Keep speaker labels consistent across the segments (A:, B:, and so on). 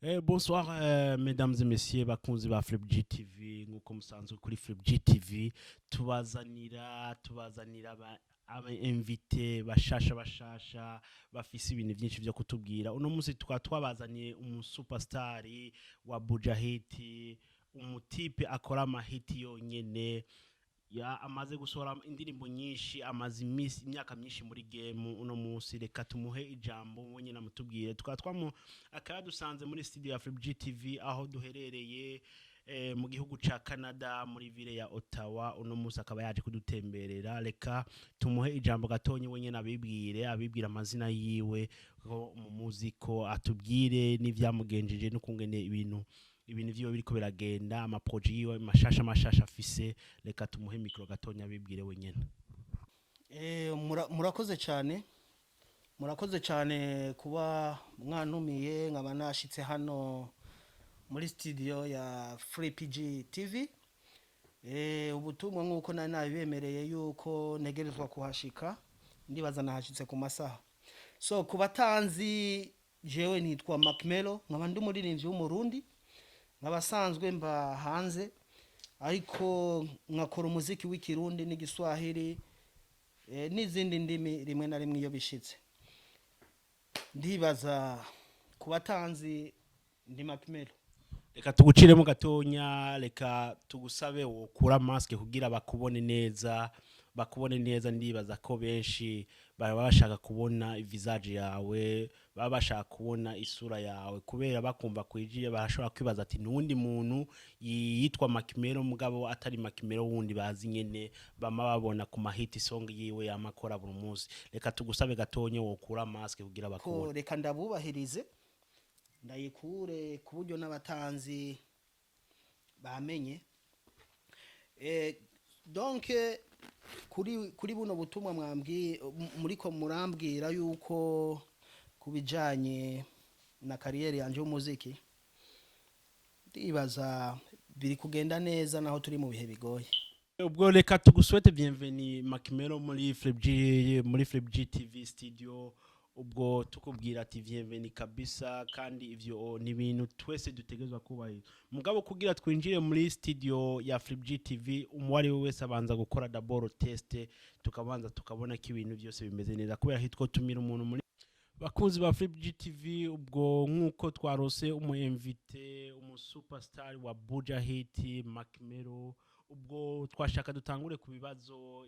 A: Bonsoir, mesdames et messieurs, bakunzi ba Flip GTV, nk'uko musanzwe kuri Flip GTV, tubazanira aba invité bashasha bafise ibintu byinshi byo kutubwira. Uno munsi twabazaniye superstar wa Buja Hit, umutipe akora amahiti yonyene ya amaze gusohora indirimbo nyinshi, amaze imyaka myinshi muri game. Uno munsi reka tumuhe ijambo mwenye namutubwire. Twatwamu akaba dusanze muri studio ya Flip GTV aho duherereye mu gihugu ca Canada muri ville ya Ottawa. Uno munsi akaba yaje kudutemberera, reka tumuhe ijambo gatonye wenye abibwira amazina yiwe mu muziko, atubwire n'ivyamugenjeje n'ukungene ibintu vyiwe biriko biragenda, amaproje yiwe mashasha afise. Reka tumuhe mikro gatonya abibwire wenyene.
B: Murakoze cyane kuba mwanumiye nkaba nashitse hano muri studio ya Free PG TV. Ubutumwa nkuko nari nabibemereye yuko negerezwa kuhashika, ndibaza nahashitse ku masaha. So kubatanzi, jewe nitwa MCMELLO, nkaba ndi umuririmbyi w'umurundi, nk'abasanzwe mba hanze ariko nkakora umuziki w'ikirundi n'igiswahili n'izindi ndimi rimwe na rimwe iyo bishitse. Ndibaza kubatanzi ndi MCMELLO.
A: Reka tuguciremo gatonya, reka tugusabe ukura mask kugira bakubone neza. Ndibaza ko benshi baba bashaka kubona visage yawe, baba bashaka kubona isura yawe, kubera bakumva kwijiye barashobora kwibaza ati nundi muntu yitwa MCMELLO mugabo atari MCMELLO wundi bazi nyene bama babona ku mahit song yiwe yamakora buri munsi. Reka tugusabe gatonye ukura mask kugira bakubone.
B: Ko reka ndabubahirize ndayikure ku buryo n'abatanzi bamenye. Donc kuri buno butumwa muriko murambwira yuko kubijanye na kariyeri yanje y'umuziki, ndibaza biri kugenda neza naho turi mu bihe bigoye.
A: Ubwo reka tuguswete bienvenue MCMELLO muri Flip GTV studio. Ubwo tukubwira ati bienvenue kabisa, kandi ivyo ni ibintu twese dutegezwa kubaho. Mugabo kugira twinjire muri studio ya Flip GTV, umwari wese abanza gukora d'abord test, tukabanza tukabona ko ibintu byose bimeze neza, kubera hitwo tumira umuntu muri bakunzi ba Flip GTV. Ubwo nkuko twarose invité superstar wa Buja Hit MCMELLO, ubwo twashaka dutangure ku ibibazo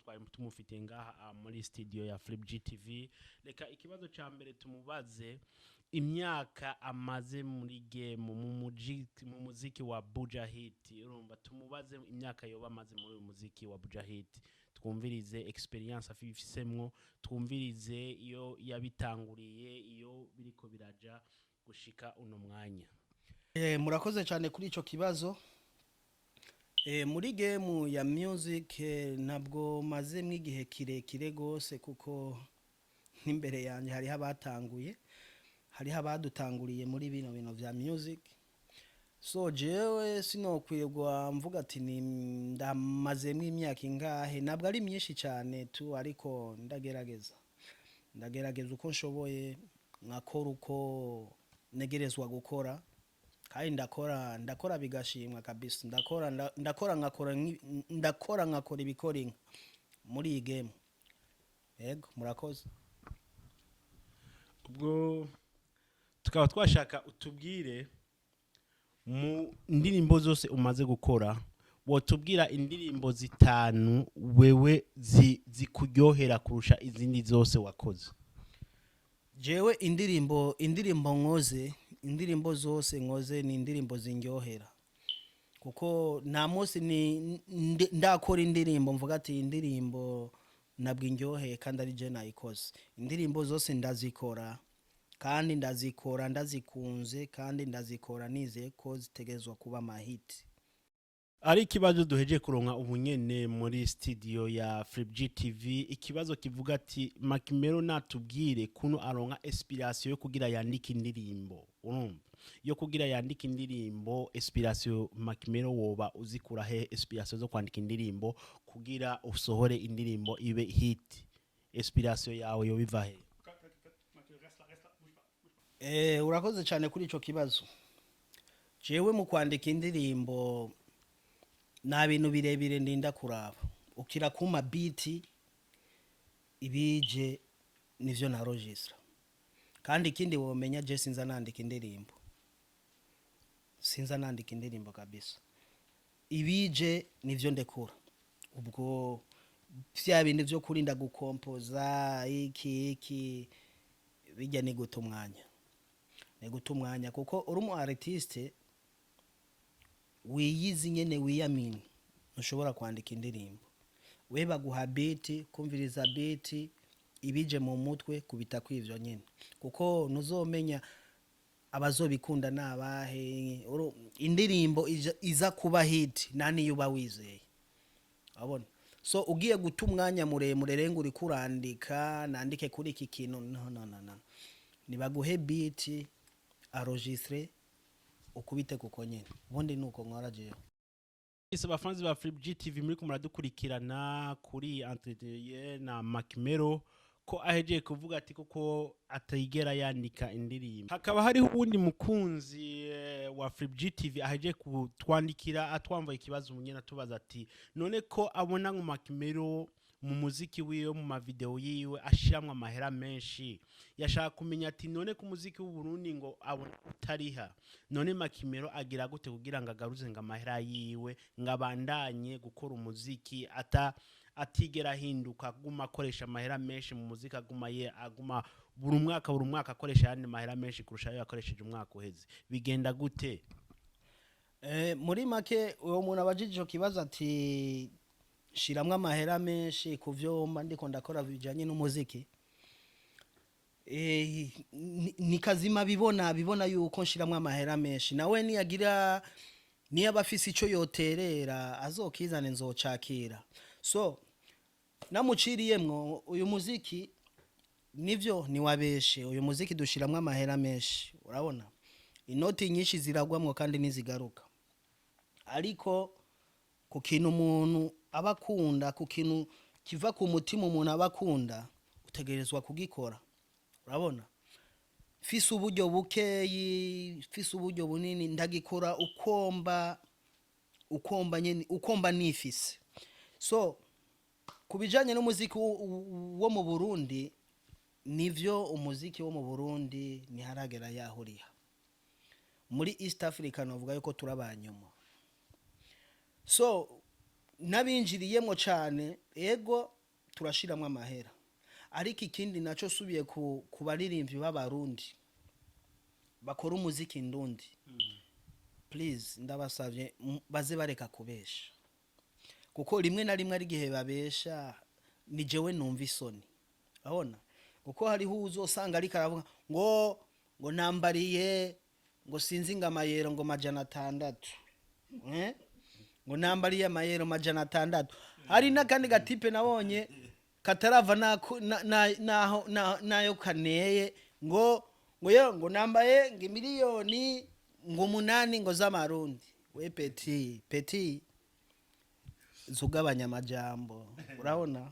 A: twari tumufite ngaha muri studio ya Flip GTV. Reka ikibazo ca mbere tumubaze imyaka amaze muri game mu muziki wa Buja Hit. Urumva tumubaze imyaka yoba amaze muri muziki wa Buja Hit, twumvirize experience afisemwo, twumvirize iyo yabitanguriye, iyo biriko biraja gushika uno mwanya.
B: Murakoze cyane kuri ico kibazo. Muri game ya music ntabwo maze mwigihe kirekire gose, kuko n'imbere yanje hari abadutanguriye muri bino vya music. So jewe sinokwirwa mvuga ati ni ndamaze imyaka ingahe, ntabwo ari myinshi cyane tu, ariko ndagerageza uko nshoboye, nkakora uko negerezwa gukora, kandi ndakora bigashimwa kabisa. Ndakora ibikoringa muri iyi game. Yego, murakoze.
A: Ubwo tukaba twashaka utubwire mu ndirimbo zose umaze gukora, wotubwira indirimbo zitanu wewe zikuryohera kurusha izindi zose wakoze.
B: Jewe indirimbo zose nkoze ni indirimbo zinyohera, kuko nta munsi ndakora indirimbo mvuga ati indirimbo nabwo inyoheye kandi ari je nayikoze. Indirimbo zose ndazikora, kandi ndazikunze, kandi ndazikora nizeye ko zitegezwa kuba amahiti.
A: Ari ikibazo duheje kuronka ubunyene muri studio ya Flip GTV, ikibazo kivuga ati MCMELLO natubwire kuno aronka inspiration yo kugira yandika indirimbo. Urumva yo kugira yandika indirimbo, inspiration MCMELLO woba uzikura he inspiration zo kwandika indirimbo kugira usohore indirimbo ibe hit? Inspiration yawe yo biva he?
B: urakoze cyane kuri ico kibazo. Jewe mu kwandika indirimbo nta bintu birebire ndinda kuraba. Ukira kuma beat ibije nivyo na registre. Kandi ikindi womenya je sinza nandika indirimbo. Sinza nandika indirimbo kabisa. Ibije nivyo ndekura. Ubwo vya bindi vyo kurinda gukompoza iki bijya ni guta umwanya. Ni guta umwanya kuko uri umu artiste wiyizi nyene wiyamini ntushobora kwandika indirimbo. We baguha beat, kumviriza beat ibije mu mutwe kubita kwivyo nyene. Kuko nuzomenya abazobikunda nabahe indirimbo iza kuba hit nani yuba wizeye. Abona. So ugiye guta umwanya muremure rengo uri kurandika nandike kuri iki kintu no. Nibaguhe beat enregistre ukubite kuko nyene. Ubundi nuko nkora jeyo.
A: Ese abafanzi ba FreePG TV muri kumuradukurikirana kuri Entretien na MCMELLO ko aheje kuvuga ati koko atayigera yandika indirimbo. Hakaba hari ubundi mukunzi wa FreePG TV aheje kutwandikira atwamva ikibazo munyena tubaza ati none ko abona ngo MCMELLO mu muziki wiwe mu ma video yiwe ashiramwe amahera menshi yashaka kumenya ati none ku muziki w'u Burundi ngo abona utariha none MCMELLO agira gute kugira ngo agaruze ngo amahera yiwe ngabandanye gukora umuziki atigera hinduka guma akoresha amahera menshi mu muziki aguma buri mwaka akoresha yandi mahera menshi kurusha ayo yakoresheje umwaka uheze bigenda gute?
B: Muri make uwo muntu abajije kibazo ati shiramwe amahera menshi kuvyo ndiko ndakora bijanye n'umuziki. Ni kazima bibona yuko nshiramwe amahera menshi nawe niyagira abafisi ico yoterera azokizane nzocakira. So namuciriyemwo uyu muziki nivyo niwabeshe uyu muziki dushiramwe amahera menshi urabona inoti nyinshi ziragwamwo kandi nizigaruka ariko ku kintu umuntu abakunda ku kintu kiva ku mutima umuntu abakunda utegerezwa kugikora urabona fise uburyo bukeyi fise uburyo bunini ndagikora ukomba nifise. So kubijanye n'umuziki wo mu Burundi nivyo umuziki wo mu Burundi ni haragera yahuriya muri East Africa novuga yuko turabanyuma. So nabinjiriyemo cyane ego turashiramwe amahera ariko ikindi naco subiye ku baririmbyi b'abarundi bakora umuziki ndundi please ndabasavye baze bareka kubesha kuko rimwe na rimwe ari gihe babesha ni jewe numva isoni abona kuko hariho uzosanga ari karavuga ngo nambariye ngo sinzi ngamayero ngo majana 6 ngo nambariye amayero majana 6 hari nakandi gatipe nabonye katarava nayo kaneye ngo nambaye ngo miliyoni ngo 8 ngo z'amarundi we peti zugabanya amajambo urabona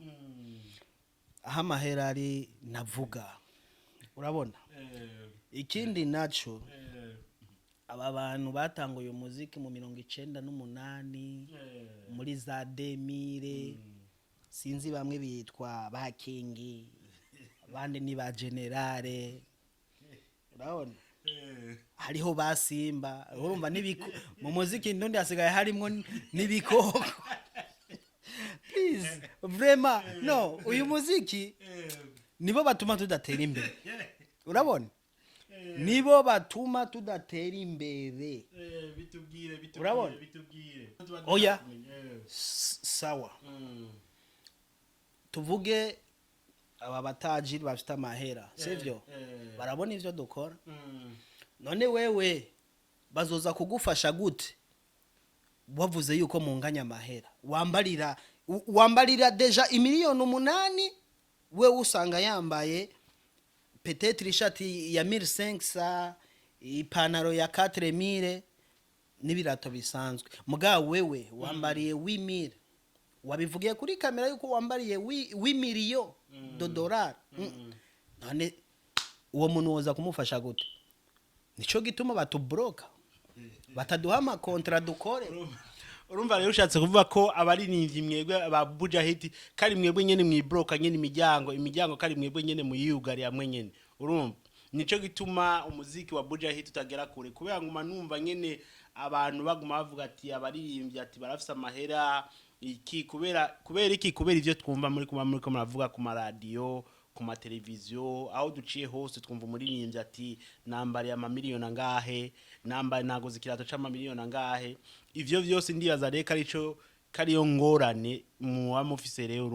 B: aha mahera ari navuga urabona ikindi naco aba bantu batanguye umuziki mu 1998 muri za 2000 sinzi bamwe bitwa ba Kingi abandi ni ba Generale urabona hariho ba Simba urumva mu muziki ndundi hasigaye harimo nibikoko. Please vraiment no uyu muziki nibo batuma tudatera imbere urabona nibo batuma tudatera imbere
A: bitubwire
B: urabona oya sawa tuvuge aba batajiri bafite amahera sivyo barabona ivyo dukora none wewe bazoza kugufasha gute wavuze yuko munganya amahera wambarira deja 8,000,000 we usanga yambaye peut-être ishati ya 1500 ipantaro ya 4000 n'ibirato bisanzwe mugabo wewe wambariye 8,000 wabivugiye kuri kamera yuko wambariye 8 millions $. None uwo muntu woza kumufasha gute nico gituma batubroka bataduha amakontra dukore.
A: urumva rero ushatse kuvuga ko abaririmbyi mwebwe ba Buja Hit kari mwebwe nyene mwibroka nyene imiryango kari mwebwe nyene muyugari amwe nyene urumva nico gituma umuziki wa Buja Hit utagera kure kubera nguma numva nyene abantu baguma bavuga ati abaririmbyi ati barafisa amahera iki kubera ivyo twumva muri ko muravuga ku radio ku mateleviziyo aho duciye hose twumva umuririmbyi ati nambari ya mamiliyoni angahe nambari naguze ikirato c'amamiliyoni angahe ivyo vyose ndibaza reka kariyo ngorane muba mufise rero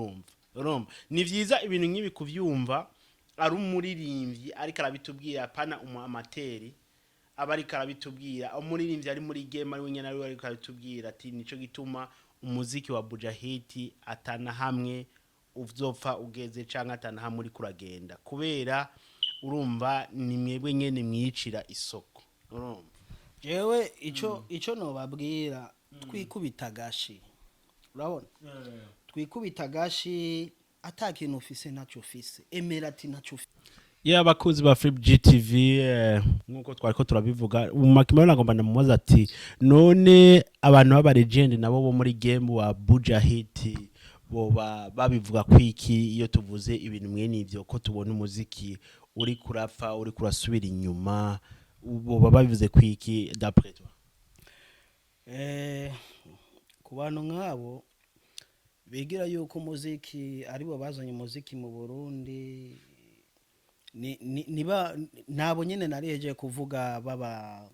A: urumva ni vyiza ibintu nk'ibi kuvyumva ari umuririmbyi ariko arabitubwira pana amateri aba ariko arabitubwira umuririmbyi ari muri game ari wenyene ariko arabitubwira ati nico gituma umuziki wa Buja Hit atana hamwe uzopfa ugeze canke atana hamwe uri kuragenda kubera urumva ni mwebwe nyene mwicira isoko urumva
B: jewe ico nobabwira twikubita gashi urabona twikubita gashi atakintu ufise naco ufise emera ati naco
A: abakuzi ba FreePG TV nkuko twariko turabivuga umakimero nagomba ndamubaza ati none abantu baba legend nabo bo muri game wa Buja Hit boba babivuga kwiki iyo tuvuze ibintu mwene ivyo ko tubona umuziki uri kurapfa uri kurasubira inyuma boba babivuze kwiki d'après toi
B: ku bantu nk'abo bigira yuko umuziki aribo bazanye umuziki mu Burundi niba nabo nyene nareje kuvuga baba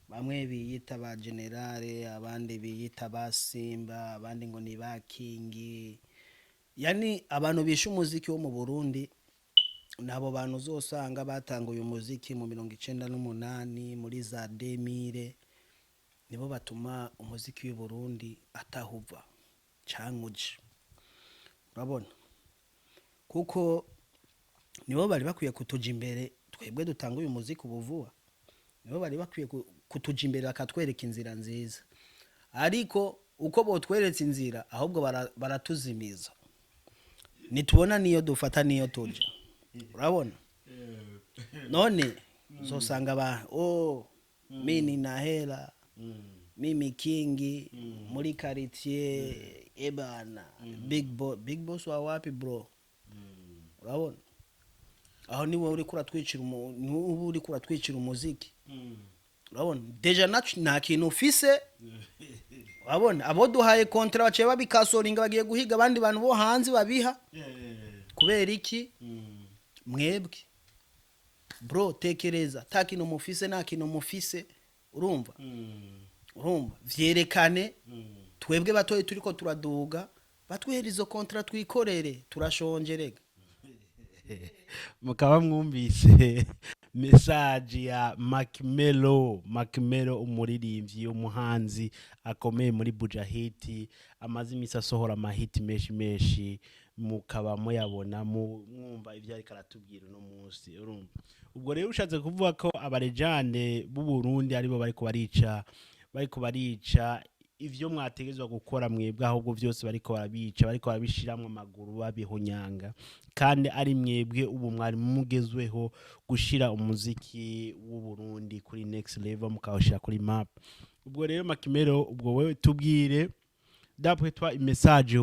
B: bamwe biyita ba generale abandi biyita ba Simba abandi ngo ni ba King yani abantu bisha umuziki wo mu Burundi nabo bantu uzosanga batanguye umuziki mu 1998 muri za 2000 nibo batuma umuziki w'u Burundi atahuva canguje urabona kuko nibo bari bakwiye kutuja imbere twebwe dutanguye umuziki ubuvuwa nibo bari bakwiye kutuja imbere akatwereka inzira nziza ariko uko botweretse inzira ahubwo baratuzimiza nitubona niyo dufata niyo tuja urabona none zosanga ba mimi na hela mimi kingi muri quartier ebana big boss wa wapi bro urabona aho niwe uri kuratwicira umuziki urabona deja nta kintu ufise urabona abo duhaye kontra baciye babikasoringa bagiye guhiga abandi bantu bo hanze babiha kubera iki mwebwe bro tekereza ta kintu mufise nta kintu mufise urumva vyerekane twebwe batoye turiko turaduga batwihera izo kontra twikorere turashonjerega
A: mukaba mwumvise message ya MCMELLO umuririmbyi umuhanzi akomeye muri Buja Hit amaze imisi asohora amahiti menshi mukaba muyabona mwumva ivyo ariko aratubwira no munsi urumva ubwo rero ushatse kuvuga ko abarejane b'u Burundi aribo bariko barica ivyo mwategezwa gukora mwebwe ahubwo vyose bariko barabishiramwe amaguru babihonyanga kandi ari mwebwe ubu mwari mugezweho gushira umuziki w'u Burundi kuri next level mukawushira kuri map ubwo rero MCMELLO ubwo wewe tubwire d'après toi message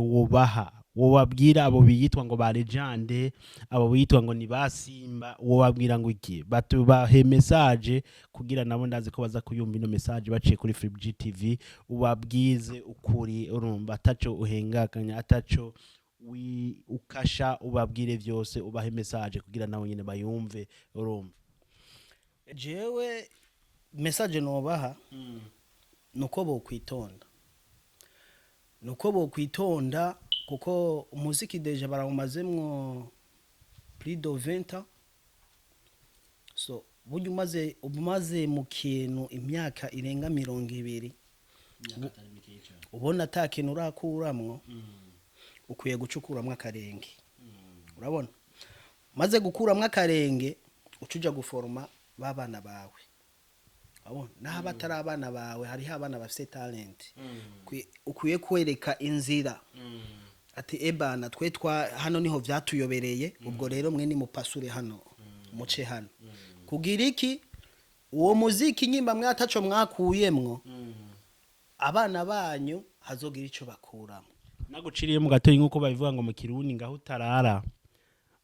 A: wobabwira abo biyitwa ngo ba legende abo biyitwa ngo ni basimba wobabwira ngo iki batubahe message kugira nabo ndazi ko baza kuyumva ino message baciye kuri FreePG TV ubabwize ukuri urumva ataco uhengakanya ataco ukasha ubabwire vyose ubahe message kugira nabo nyene bayumve urumva
B: jewe message nobaha nuko bo kwitonda kuko umuziki deja barawumazemwo plus de 20 ans so buryo umaze mu kintu imyaka irenga 200 ubona atakintu urakuramwo ukwiye gucukuramwo akarenge urabona maze gukuramwo akarenge ucuja guforma babana bawe abona naho batari abana bawe hari abana bafite talent ukwiye kwereka inzira ati ebana twe hano niho vyatuyobereye ubwo rero mwe ni mupasure hano muce hano kugira iki uwo muziki nyimba mwataco mwakuyemwo abana banyu hazogira ico bakuramo.
A: naguciriye mu gatoyi nkuko babivuga ngo mu kirundi ngaho utarara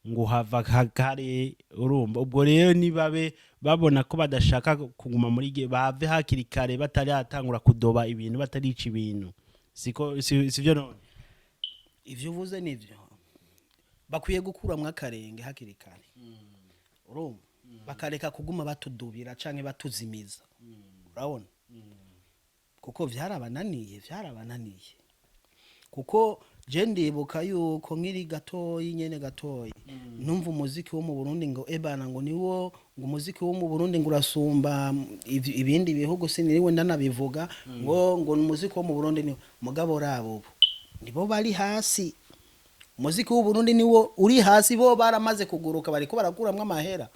A: ngo hava kare urumva ubwo rero nibabe babona ko badashaka kuguma muri bave hakiri kare batari atangura kudoba ibintu batarica ibintu sivyo none
B: Ivyo uvuze nivyo bakwiye gukuramwo akarenge hakiri kare urumva bakareka kuguma batudubira canke batuzimiza urabona kuko vyarabananiye kuko je ndibuka yuko nkiri gatoyi nyene gatoyi numva umuziki wo mu Burundi ngo ebana ngo niwo ngo umuziki wo mu Burundi ngo urasumba ibindi bihugu siniriwe ndanabivuga ngo umuziki wo mu Burundi ni mugabo rabo nibo bari hasi umuziki w'u Burundi niwo uri hasi bo baramaze kuguruka bariko barakuramwe amahera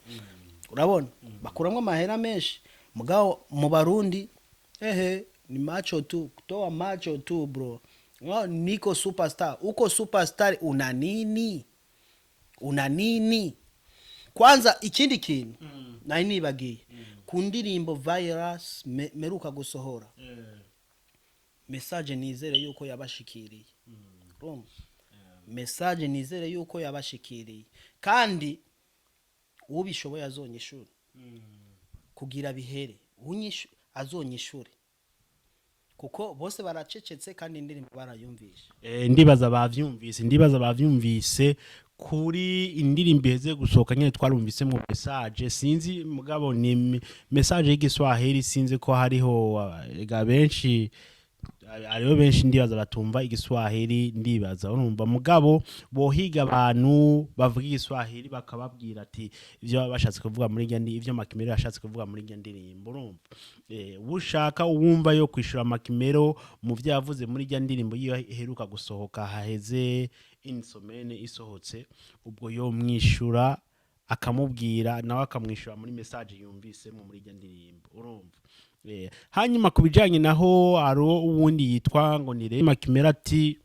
B: urabona bakuramwe amahera menshi mugabo mu Barundi ni macho tu kutoa macho tu bro. Niko superstar uko superstar una nini kwanza ikindi kintu nari nibagiye ku ndirimbo virus meruka gusohora message nizere yuko yabashikiriye message nizere yuko yabashikiriye kandi ubishoboye azonyishura kugira bihere azonyishure kuko bose baracecetse kandi indirimbo barayumvisha
A: ndibaza bavyumvise kuri indirimbo iheze gusohoka nyene twarumvise mu message sinzi mugabo ni message y'igiswahili sinzi ko hariho benshi ariho benshi ndibaza batumva igiswahili ndibaza urumva mugabo bohiga abantu bavuga igiswahili bakababwira ati ivyo bashatse kuvuga muri njye ivyo MCMELLO yashatse kuvuga muri njye ndirimbo urumva ushaka uwumva yo kwishura MCMELLO mu vyo yavuze muri njye ndirimbo iyo heruka gusohoka haheze insomene isohotse ubwo yo mwishura akamubwira nawe akamwishura muri message yumvise muri njye ndirimbo urumva hanyuma kubijanye naho aro uwundi yitwa ngo ni MCMELLO ati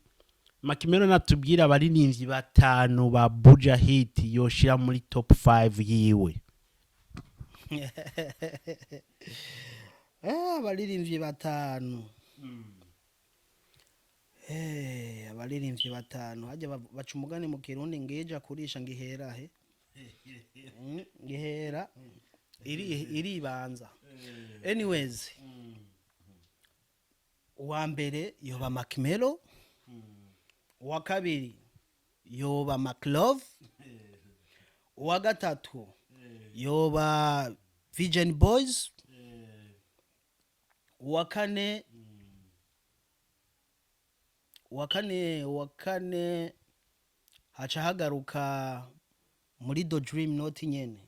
A: MCMELLO natubwira abaririmbyi batanu ba Buja Hit yoshira muri top 5 yiwe
B: abaririmbyi batanu abaririmbyi batanu haje baca umugani mu Kirundi ngeja kurisha ngihera ngihera iribanza anyways uwa mbere yoba MCMELLO uwa kabiri yoba McLove uwa gatatu yoba Vision Boys uwa kane haca hagaruka muri The Dream Not nyene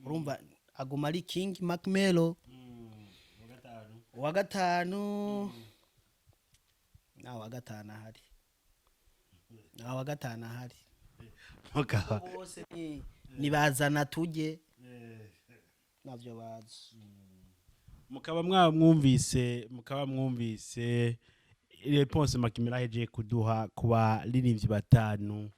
B: urumva aguma ari King MCMELLO uwa gatanu ahari bose nibazana tuje navyo bazi
A: mukaba mwumvise response MCMELLO aheje kuduha kuba lirimbyi batanu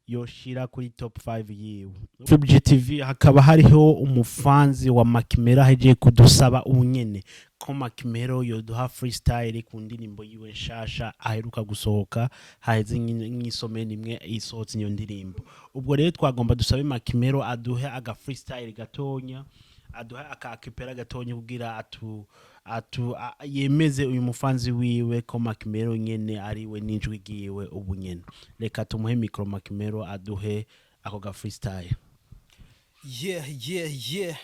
A: yoshira kuri top 5 yiwe FreeBG hakaba hariho umufanzi wa MCMELLO aheje kudusaba ubunyene ko MCMELLO yoduha freestyle ku ndirimbo yiwe nshasha aheruka gusohoka haheze nk'isomene imwe isohotse iyo ndirimbo ubwo rero twagomba dusabe MCMELLO aduhe aga freestyle gatonya aduha akakipera gatonya kugira yemeze uyu mufanzi wiwe ko MCMELLO nyene ariwe n'ijwi giwe ubunyene reka tumuhe micro MCMELLO aduhe ako ga freestyle
B: yeah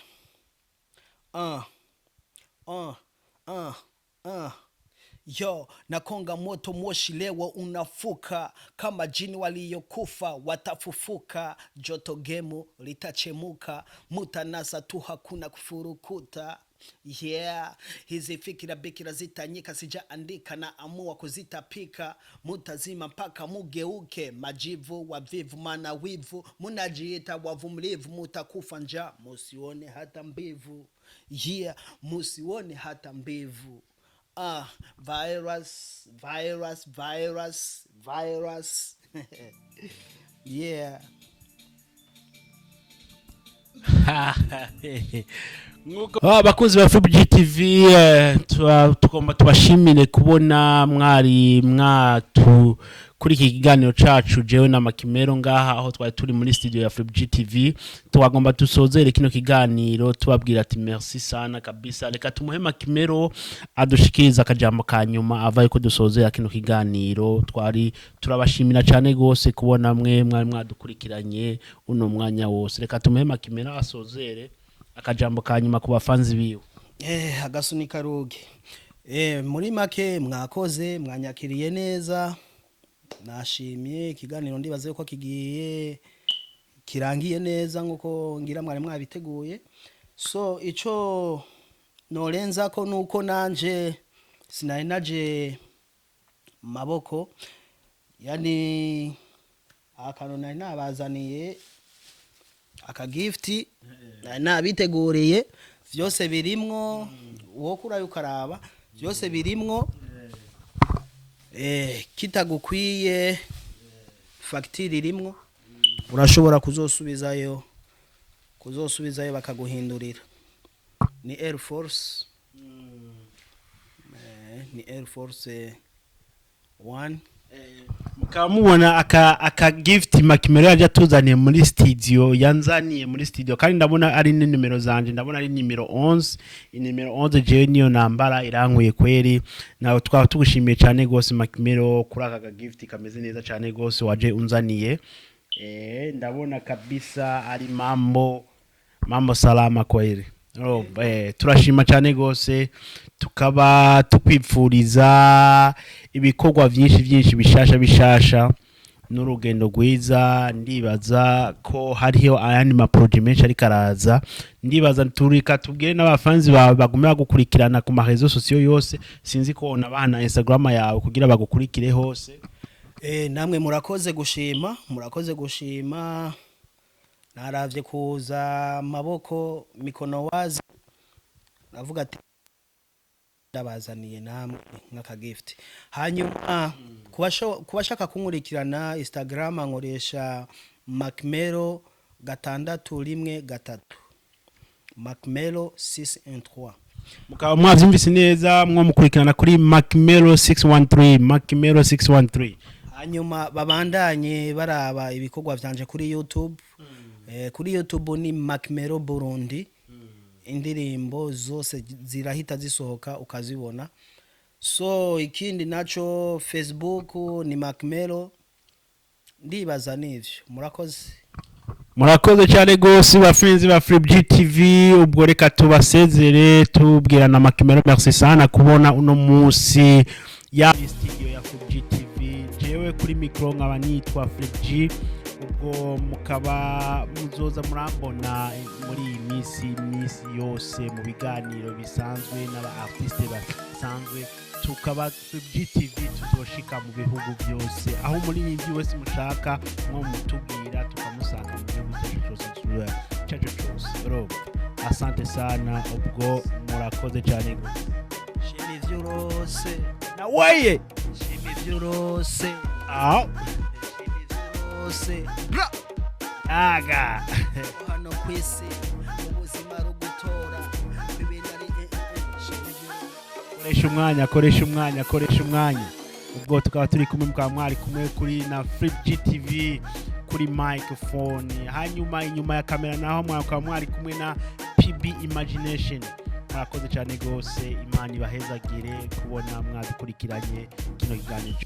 B: yo nakonga moto moshi lewa unafuka kama jini waliyokufa watafufuka joto gemu litachemuka mutanasa tu hakuna kufurukuta yeah hizi fikira bikira zitanyika sijaandika na amua kuzitapika mutazima mpaka mugeuke majivu wavivu mana wivu munajiita wavumlivu mutakufa njaa musione hata mbivu yeah musione hata mbivu virus yeah
A: Abakunzi ba FreeBG TV tugomba tubashimire kubona mwari mwatu kuri iki kiganiro cacu jewe na Makimero ngaha aho twari turi muri studio ya FreeBG TV. Twagomba dusozere kino kiganiro tubabwira ati merci sana kabisa. Reka tumuhe Makimero adushikiriza akajambo kanyuma avaye ko dusozera kino kiganiro. Twari turabashimira cyane gose kubona mwari mwadukurikiranye uno mwanya wose. Reka tumuhe Makimero asozere akajambo kanyuma ku bafanzi biwe.
B: Agasunika ruge. Muri make mwakoze mwanyakiriye neza. Nashimye ikiganiro ndibaze ko kigiye kirangiye neza nkuko ngira mwari mwabiteguye. So ico norenza ko nuko nanje sinari naje maboko, yani akantu nari nabazaniye aka gift nabiteguriye vyose birimwo, uwo kurayo karaba vyose birimwo. Kitagukwiye facture irimwo, urashobora kuzosubizayo bakaguhindurira. Ni Air Force ni Air Force 1.
A: Mukaba mubona aka gift Makimero yaje tuzaniye muri studio, yanzaniye muri studio kandi ndabona ari ni numero zanje, ndabona ari numero 11. Numero 11 je niyo nambara irankuye kweri. Nawe twaba tugushimiye cyane gose Makimero kuri aka gift kameze neza cyane gose waje unzaniye. Ndabona kabisa ari mambo salama kweri. Turashima cyane gose, tukaba tukwipfuriza ibikorwa byinshi bishasha n'urugendo rwiza. Ndibaza ko hariho ayandi ma project menshi ari karaza. Ndibaza turika tubwire n'abafanzi bawe bagumira gukurikirana ku marezo sociaux yose. Sinzi ko onabana Instagram yawe kugira bagukurikire hose.
B: Namwe murakoze gushima. Naravye kuza maboko mikono wazi, navuga ati ndabazaniye namwe nk'aka gift. Hanyuma kubashaka kunkurikirana Instagram nkoresha Makimero 613 Makimero 613.
A: Mukaba mwavyumvise neza mukurikirana kuri Makimero 613.
B: Hanyuma babandanye baraba ibikorwa vyanje kuri YouTube. Kuri YouTube ni Makimero Burundi. Indirimbo zose zirahita zisohoka ukazibona. So ikindi naco Facebook ni Makimero. Ndibaza nivyo.
A: Murakoze cyane gose bafinzi ba FreeBG TV. Ubwo reka tubasezere tubwira na Makimero merci sana kubona uno munsi ya studio ya FreeBG TV. Jewe kuri micro nkaba nitwa FreeBG. Ubwo mukaba muzoza murambona muri misi yose mu biganiro bisanzwe n'aba artiste basanzwe. Tukaba FreeBG TV tuzoshika mu bihugu byose, aho muri n'indi wese mushaka nko mutubwira tukamusanga mu gihugu cyacu cyose. Asante sana, ubwo murakoze cyane.
B: Shimi vyurose
A: na weye,
B: shimi vyurose bra
A: aga
B: hano kwisi ubuzima rugutora bibinari.
A: koresha umwanya. Ubwo tukaba turi kumwe mukaba mwari kumwe kuri na FreeBG TV kuri microphone. Hanyuma inyuma ya kamera naho mwakaba mwari kumwe na PB Imagination. Murakoze cyane gose, Imana ibahezagire kubona mwadukurikiranye kino kiganiro.